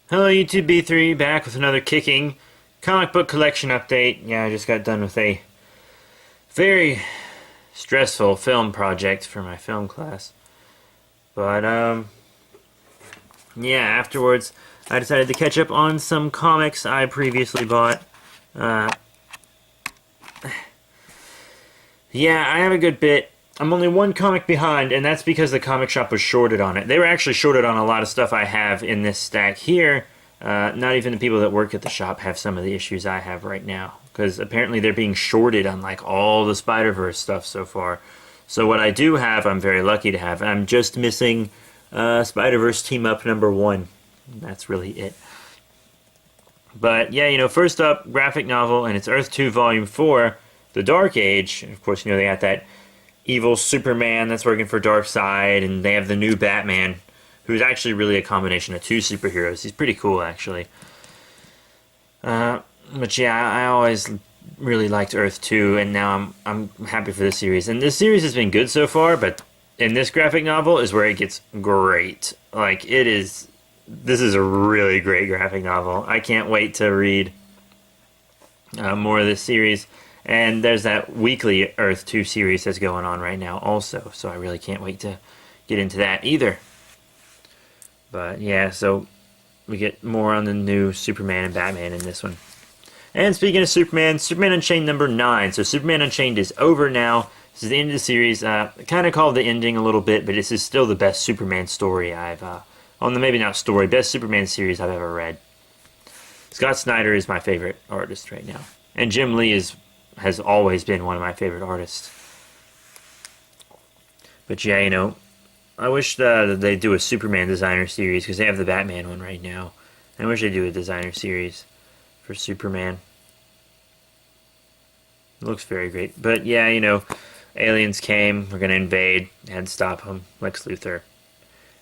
Hello YouTube B3, back with another kicking comic book collection update. Yeah, I just got done with a very stressful film project for my film class. But yeah, afterwards I decided to catch up on some comics I previously bought. Uh, yeah, I have a good bit. I'm only one comic behind, and that's because the comic shop was shorted on it. They were actually shorted on a lot of stuff I have in this stack here. Not even the people that work at the shop have some of the issues I have right now, because apparently they're being shorted on like all the Spider-Verse stuff so far. So what I do have, I'm very lucky to have. I'm just missing Spider-Verse Team Up #1. That's really it. But yeah, first up, graphic novel, and it's Earth 2 Volume 4, The Dark Age. And of course, they got that evil Superman that's working for Darkseid, and they have the new Batman, who's actually really a combination of two superheroes. He's pretty cool, actually. But yeah, I always really liked Earth 2, and now I'm happy for this series. And this series has been good so far, but in this graphic novel is where it gets great. Like, this is a really great graphic novel. I can't wait to read more of this series. And there's that weekly Earth 2 series that's going on right now also, so I really can't wait to get into that either. But yeah, so we get more on the new Superman and Batman in this one. And speaking of Superman, Superman Unchained #9. So Superman Unchained is over now. This is the end of the series. Kind of called the ending a little bit, but this is still the best Superman story maybe not story, best Superman series I've ever read. Scott Snyder is my favorite artist right now. And Jim Lee has always been one of my favorite artists. But yeah, I wish that they'd do a Superman designer series, because they have the Batman one right now. I wish they'd do a designer series for Superman. It looks very great. But yeah, aliens came, we're going to invade, had to stop them, Lex Luthor,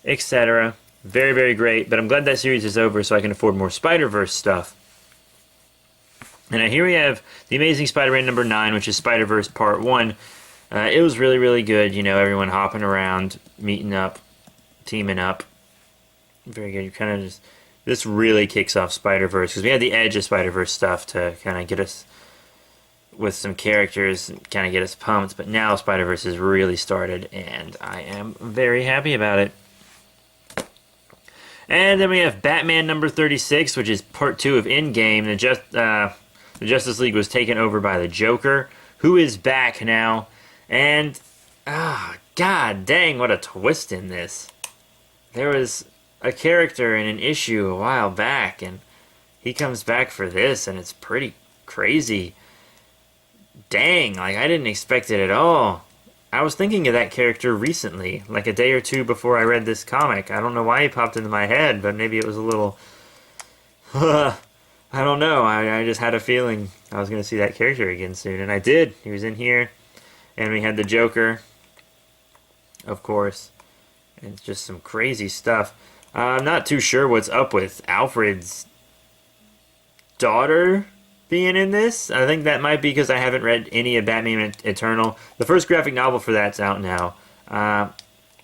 etc. Very, very great. But I'm glad that series is over so I can afford more Spider-Verse stuff. And here we have The Amazing Spider-Man #9, which is Spider-Verse Part 1. It was really, really good. Everyone hopping around, meeting up, teaming up. Very good. You kind of just... This really kicks off Spider-Verse, because we had the Edge of Spider-Verse stuff to kind of get us with some characters and kind of get us pumped. But now Spider-Verse has really started, and I am very happy about it. And then we have Batman #36, which is Part 2 of Endgame. The Justice League was taken over by the Joker, who is back now. And, god dang, what a twist in this. There was a character in an issue a while back, and he comes back for this, and it's pretty crazy. Dang, like, I didn't expect it at all. I was thinking of that character recently, like a day or two before I read this comic. I don't know why he popped into my head, but maybe it was a little... I don't know. I just had a feeling I was going to see that character again soon, and I did. He was in here, and we had the Joker, of course, and it's just some crazy stuff. I'm not too sure what's up with Alfred's daughter being in this. I think that might be because I haven't read any of Batman Eternal. The first graphic novel for that's out now. I'll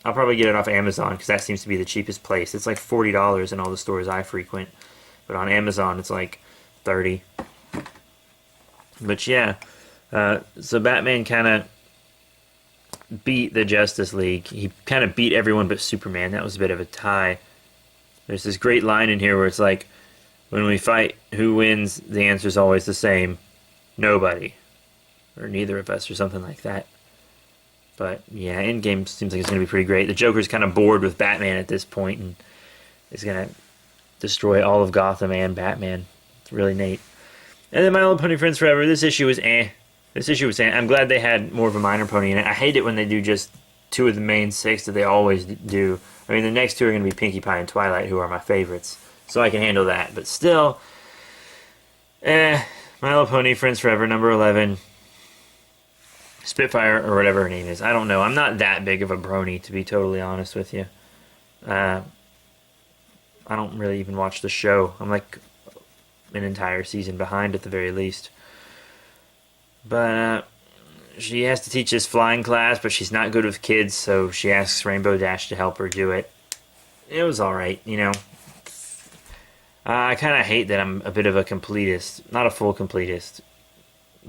probably get it off Amazon, because that seems to be the cheapest place. It's like $40 in all the stores I frequent. But on Amazon, it's like $30. But yeah, so Batman kind of beat the Justice League. He kind of beat everyone but Superman. That was a bit of a tie. There's this great line in here where it's like, when we fight, who wins? The answer's always the same. Nobody. Or neither of us, or something like that. But yeah, Endgame seems like it's going to be pretty great. The Joker's kind of bored with Batman at this point, and is going to destroy all of Gotham and Batman. It's really neat. And then My Little Pony Friends Forever. This issue was eh. I'm glad they had more of a minor pony in it. I hate it when they do just two of the main six that they always do. I mean, the next two are going to be Pinkie Pie and Twilight, who are my favorites. So I can handle that. But still, My Little Pony Friends Forever, #11. Spitfire, or whatever her name is. I don't know. I'm not that big of a brony, to be totally honest with you. I don't really even watch the show. I'm like an entire season behind at the very least. But she has to teach this flying class, but she's not good with kids, so she asks Rainbow Dash to help her do it. It was alright, I kind of hate that I'm a bit of a completist. Not a full completist,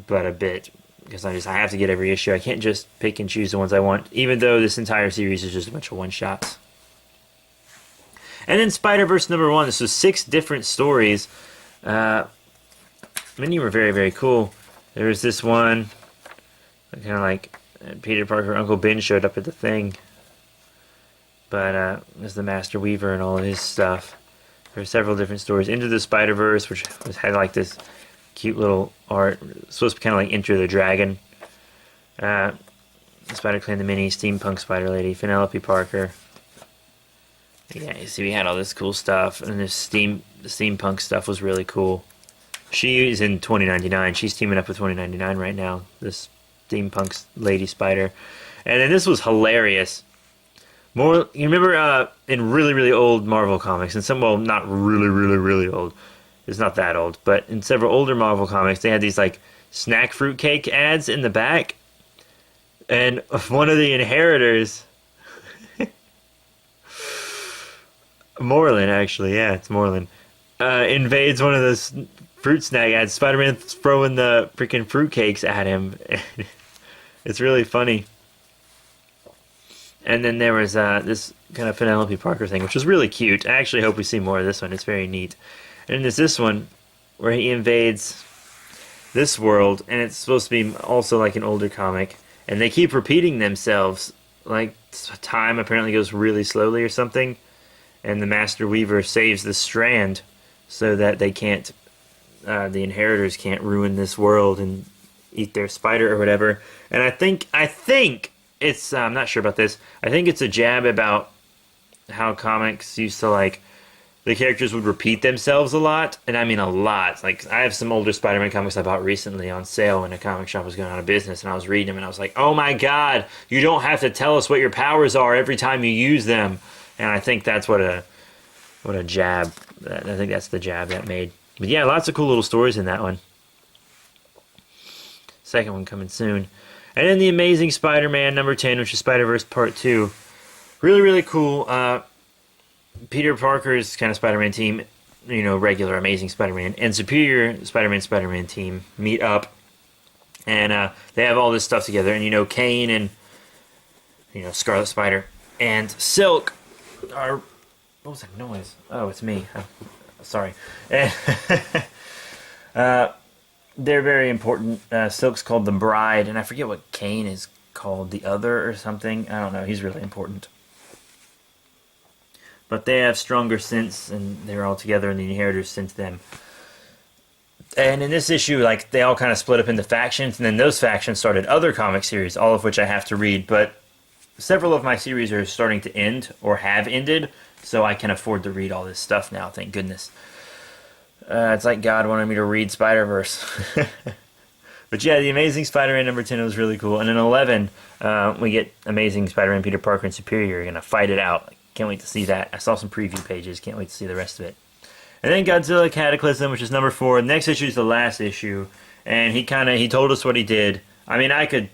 but a bit. Because I have to get every issue. I can't just pick and choose the ones I want, even though this entire series is just a bunch of one-shots. And then Spider-Verse #1. This was 6 different stories. Many were very, very cool. There was this one, kind of like Peter Parker, Uncle Ben showed up at the thing. But there's the Master Weaver and all of his stuff. There are several different stories. Into the Spider-Verse, which had like this cute little art. It's supposed to be kind of like Enter the Dragon. Spider-Clan the Mini, Steampunk Spider-Lady, Penelope Parker. Yeah, you see we had all this cool stuff. And the steampunk stuff was really cool. She is in 2099. She's teaming up with 2099 right now. This steampunk Lady Spider. And then this was hilarious. You remember in really, really old Marvel comics, and well, not really, really, really old. It's not that old, but in several older Marvel comics, they had these like snack fruitcake ads in the back. And one of the inheritors, Moreland actually, yeah, it's Moreland, invades one of those fruit snack ads. Spider-Man throwing the freaking fruitcakes at him. It's really funny. And then there was this kind of Penelope Parker thing, which was really cute. I actually hope we see more of this one. It's very neat. And there's this one where he invades this world, and it's supposed to be also like an older comic. And they keep repeating themselves. Like, time apparently goes really slowly or something. And the Master Weaver saves the Strand so that they can't, the inheritors can't ruin this world and eat their spider or whatever. And I think it's, I'm not sure about this. I think it's a jab about how comics used to, like, the characters would repeat themselves a lot. And I mean a lot. Like, I have some older Spider-Man comics I bought recently on sale when a comic shop was going out of business. And I was reading them and I was like, oh my god, you don't have to tell us what your powers are every time you use them. And I think that's what a jab, I think that's the jab that made. But yeah, lots of cool little stories in that one. Second one coming soon. And then the Amazing Spider-Man #10, which is Spider-Verse Part 2. Really, really cool. Peter Parker's kind of Spider-Man team, regular Amazing Spider-Man, and Superior Spider-Man team meet up. And they have all this stuff together. And, Kane and, Scarlet Spider and Silk are... What was that noise? Oh, it's me. Sorry. They're very important. Silk's called the Bride, and I forget what Kane is called, the Other or something. I don't know. He's really important. But they have stronger sense, and they're all together, and the Inheritors sense them. And in this issue, like, they all kind of split up into factions, and then those factions started other comic series, all of which I have to read. But several of my series are starting to end, or have ended, so I can afford to read all this stuff now, thank goodness. It's like God wanted me to read Spider-Verse. But yeah, the Amazing Spider-Man #10 was really cool. And in 11, we get Amazing Spider-Man, Peter Parker, and Superior going to fight it out. Can't wait to see that. I saw some preview pages. Can't wait to see the rest of it. And then Godzilla Cataclysm, which is #4. The next issue is the last issue. And he told us what he did. I mean, I could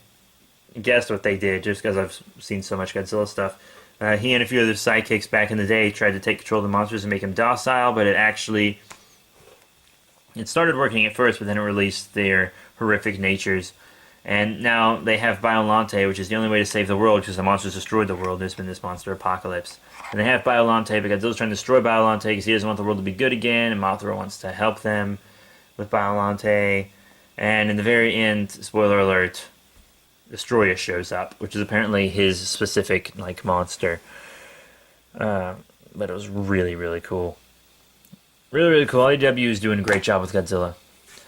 guess what they did just because I've seen so much Godzilla stuff. He and a few other sidekicks back in the day tried to take control of the monsters and make them docile, but it started working at first, but then it released their horrific natures. And now they have Biollante, which is the only way to save the world because the monsters destroyed the world. There's been this monster apocalypse. And they have Biollante, but Godzilla's trying to destroy Biollante because he doesn't want the world to be good again, and Mothra wants to help them with Biollante. And in the very end, spoiler alert, Destroyer shows up, which is apparently his specific, monster. But it was really, really cool. Really, really cool. IDW is doing a great job with Godzilla.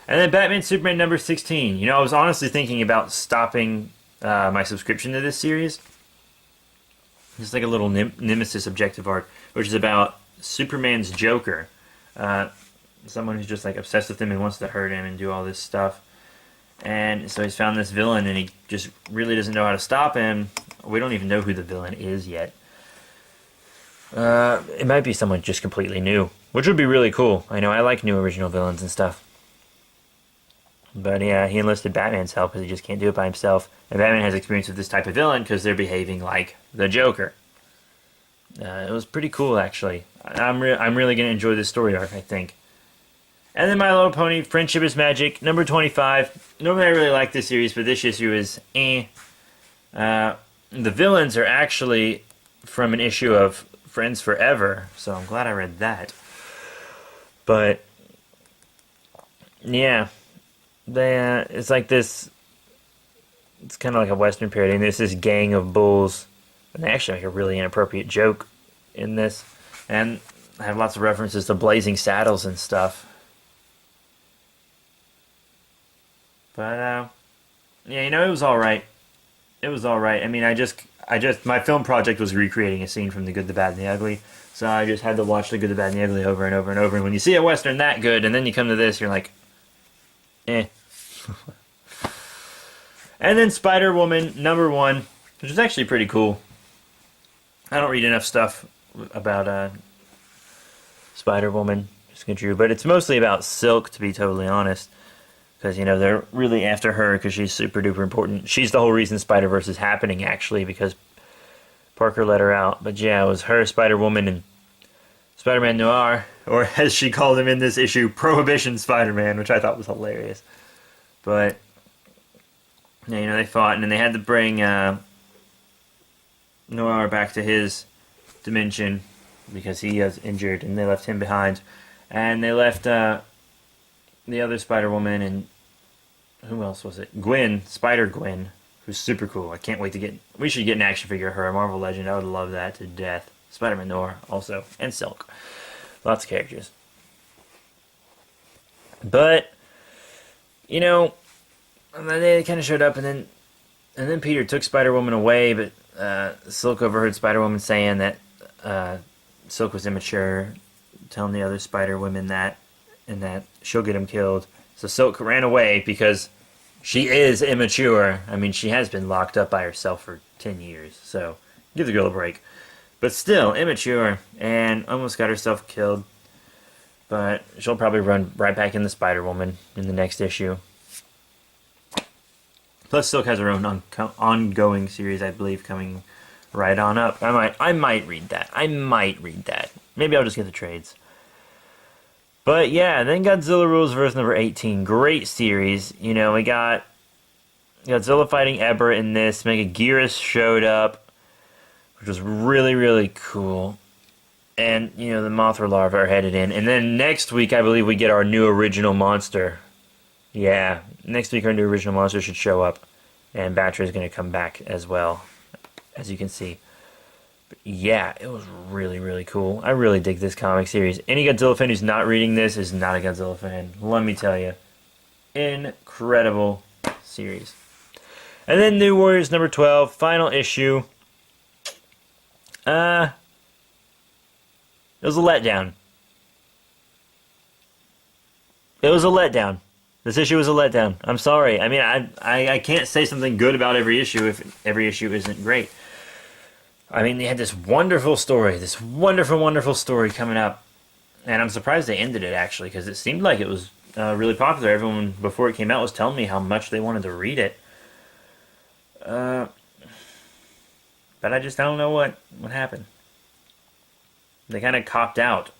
And then Batman Superman #16. I was honestly thinking about stopping my subscription to this series. It's like a little Nemesis objective arc, which is about Superman's Joker. Someone who's just obsessed with him and wants to hurt him and do all this stuff. And so he's found this villain and he just really doesn't know how to stop him. We don't even know who the villain is yet. It might be someone just completely new, which would be really cool. I know I like new original villains and stuff. But yeah, he enlisted Batman's help because he just can't do it by himself. And Batman has experience with this type of villain because they're behaving like the Joker. It was pretty cool, actually. I'm really gonna enjoy this story arc, I think. And then My Little Pony: Friendship is Magic, number 25. Normally, I really like this series, but this issue is eh. The villains are actually from an issue of Friends Forever, so I'm glad I read that. But yeah, it's like this. It's kind of like a Western parody, and there's this gang of bulls, and they actually make a really inappropriate joke in this, and I have lots of references to Blazing Saddles and stuff. But yeah, it was all right. It was all right. I mean, my film project was recreating a scene from The Good, the Bad, and the Ugly, so I just had to watch The Good, the Bad, and the Ugly over and over and over. And when you see a Western that good, and then you come to this, you're like, eh. And then Spider Woman #1, which is actually pretty cool. I don't read enough stuff about Spider Woman, just get true, but it's mostly about Silk, to be totally honest. Because, they're really after her because she's super duper important. She's the whole reason Spider-Verse is happening, actually, because Parker let her out. But yeah, it was her, Spider-Woman, and Spider-Man Noir, or as she called him in this issue, Prohibition Spider-Man, which I thought was hilarious. But, yeah, they fought, and then they had to bring Noir back to his dimension because he was injured, and they left him behind. And they left the other Spider-Woman, and who else was it? Gwen, Spider-Gwen, who's super cool. I can't wait to get... We should get an action figure of her, a Marvel Legend. I would love that to death. Spider-Man Noir, also. And Silk. Lots of characters. But, they kind of showed up, and then Peter took Spider-Woman away, but Silk overheard Spider-Woman saying that Silk was immature, telling the other Spider-Women that, and that she'll get him killed. So Silk ran away because she is immature. I mean, she has been locked up by herself for 10 years, so give the girl a break. But still, immature, and almost got herself killed. But she'll probably run right back in the Spider-Woman in the next issue. Plus, Silk has her own ongoing series, I believe, coming right on up. I might read that. Maybe I'll just get the trades. But yeah, then Godzilla Rules verse number 18. Great series. We got Godzilla fighting Ebra in this. Megaguirus showed up, which was really, really cool. And, the Mothra larvae are headed in. And then next week, I believe we get our new original monster. Yeah, next week our new original monster should show up. And Batra is going to come back as well, as you can see. Yeah, it was really, really cool. I really dig this comic series. Any Godzilla fan who's not reading this is not a Godzilla fan. Let me tell you. Incredible series. And then New Warriors number 12, final issue. It was a letdown. This issue was a letdown. I'm sorry. I mean, I can't say something good about every issue if every issue isn't great. I mean, they had this wonderful story, this wonderful, wonderful story coming up. And I'm surprised they ended it, actually, because it seemed like it was really popular. Everyone, before it came out, was telling me how much they wanted to read it. But I don't know what happened. They kind of copped out.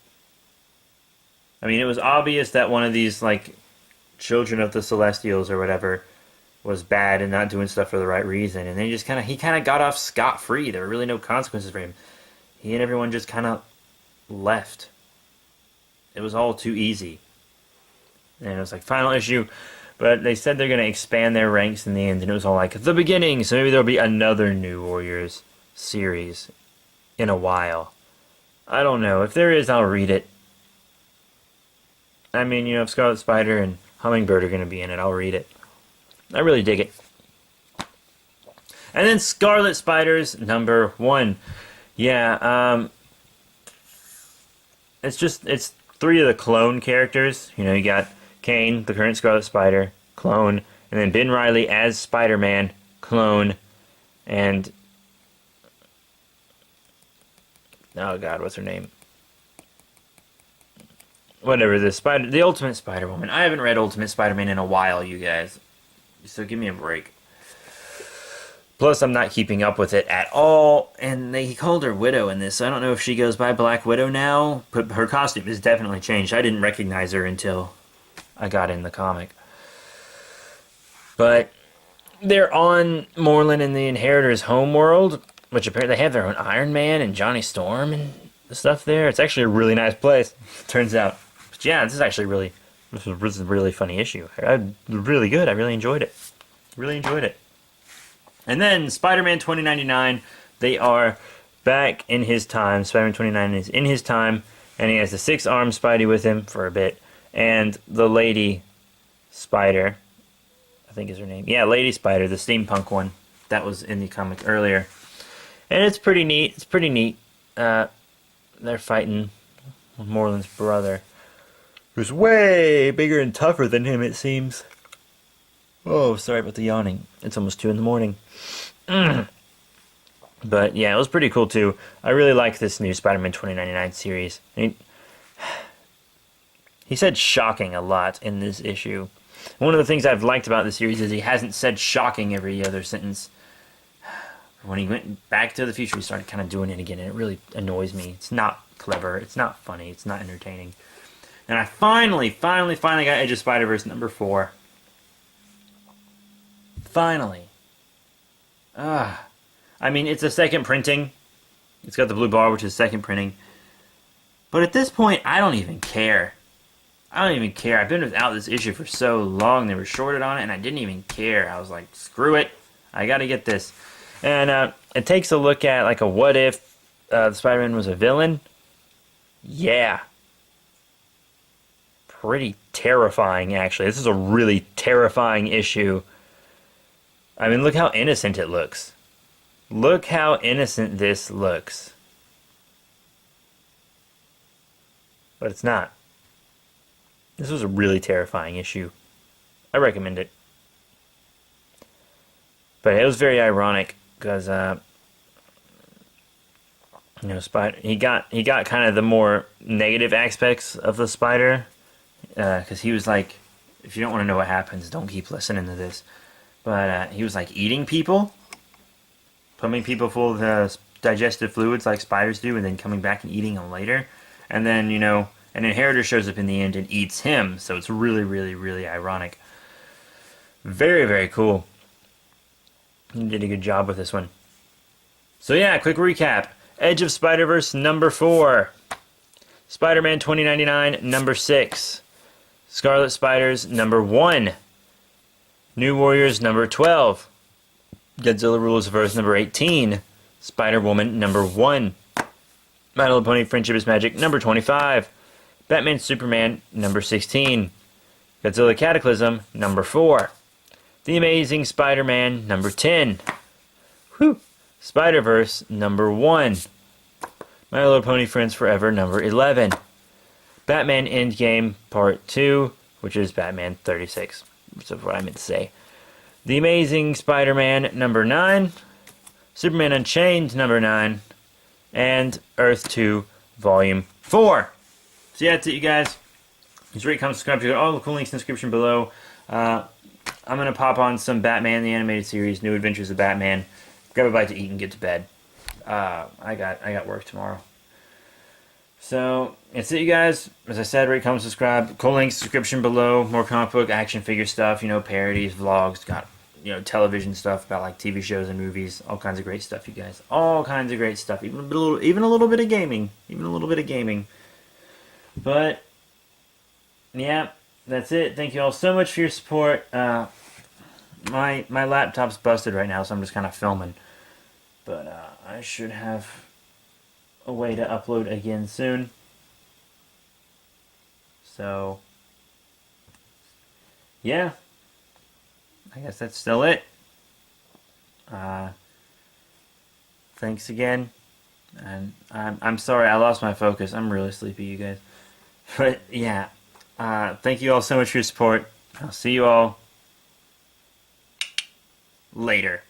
I mean, it was obvious that one of these, children of the Celestials or whatever was bad and not doing stuff for the right reason, and he kind of got off scot-free. There were really no consequences for him. He and everyone just kind of left. It was all too easy. And it was final issue, but they said they're going to expand their ranks in the end, and it was all the beginning, so maybe there'll be another New Warriors series in a while. I don't know. If there is, I'll read it. I mean, if Scarlet Spider and Hummingbird are going to be in it, I'll read it. I really dig it. And then Scarlet Spiders #1. Yeah, it's 3 of the clone characters. You got Kane, the current Scarlet Spider, clone, and then Ben Reilly as Spider-Man, clone, and oh god, what's her name? Whatever, the Ultimate Spider-Woman. I haven't read Ultimate Spider-Man in a while, you guys. So give me a break. Plus, I'm not keeping up with it at all. And he called her Widow in this, so I don't know if she goes by Black Widow now. But her costume has definitely changed. I didn't recognize her until I got in the comic. But they're on Moreland and the Inheritors' homeworld, which apparently they have their own Iron Man and Johnny Storm and stuff there. It's actually a really nice place, turns out. But yeah, this is a really funny issue. Really good. I really enjoyed it. Really enjoyed it. And then Spider-Man 2099, they are back in his time. Spider-Man 2099 is in his time, and he has the 6-armed Spidey with him for a bit, and the Lady Spider, I think is her name. Yeah, Lady Spider, the steampunk one. That was in the comic earlier. And it's pretty neat. It's pretty neat. They're fighting Moreland's brother, who's way bigger and tougher than him, it seems. Oh, sorry about the yawning. It's almost 2 in the morning. But yeah, it was pretty cool too. I really like this new Spider-Man 2099 series. He said shocking a lot in this issue. One of the things I've liked about the series is he hasn't said shocking every other sentence. When he went back to the future, he started kind of doing it again, and it really annoys me. It's not clever. It's not funny. It's not entertaining. And I finally got Edge of Spider-Verse number 4. Finally. I mean, it's a second printing. It's got the blue bar, which is second printing. But at this point, I don't even care. I don't even care. I've been without this issue for so long. They were shorted on it, and I didn't even care. I was like, screw it. I gotta get this. And it takes a look at, like, a what if Spider-Man was a villain. Yeah. Pretty terrifying, actually. This is a really terrifying issue. I mean, look how innocent it looks. Look how innocent this looks. But it's not. This was a really terrifying issue. I recommend it. But it was very ironic because, Spider. He got kind of the more negative aspects of the Spider, because he was like, if you don't want to know what happens, don't keep listening to this. But he was like eating people, pumping people full of digestive fluids like spiders do, and then coming back and eating them later. And then, an Inheritor shows up in the end and eats him. So it's really, really, really ironic. Very, very cool. He did a good job with this one. So yeah, quick recap. Edge of Spider-Verse number 4. Spider-Man 2099 number 6. Scarlet Spiders number 1. New Warriors number 12. Godzilla Rules of Earth number 18. Spider-Woman number 1. My Little Pony Friendship is Magic number 25. Batman Superman number 16. Godzilla Cataclysm number 4. The Amazing Spider-Man number 10. Spider-Verse number 1. My Little Pony Friends Forever number 11. Batman Endgame Part 2, which is Batman 36. That's what I meant to say. The Amazing Spider-Man number 9. Superman Unchained number 9. And Earth 2 Volume 4. So yeah, that's it, you guys. Please rate, comment, subscribe. You got all the cool links in the description below. I'm going to pop on some Batman, the animated series, New Adventures of Batman. Grab a bite to eat and get to bed. I got work tomorrow. So, that's it, you guys. As I said, rate, comment, subscribe. Cool links, description below. More comic book, action figure stuff, parodies, vlogs. Got, television stuff about, like, TV shows and movies. All kinds of great stuff, you guys. All kinds of great stuff. Even a little bit of gaming. But, yeah, that's it. Thank you all so much for your support. My laptop's busted right now, so I'm just kind of filming. But I should have a way to upload again soon. So, yeah. I guess that's still it. Thanks again. And I'm sorry, I lost my focus. I'm really sleepy, you guys. But, yeah. Thank you all so much for your support. I'll see you all later.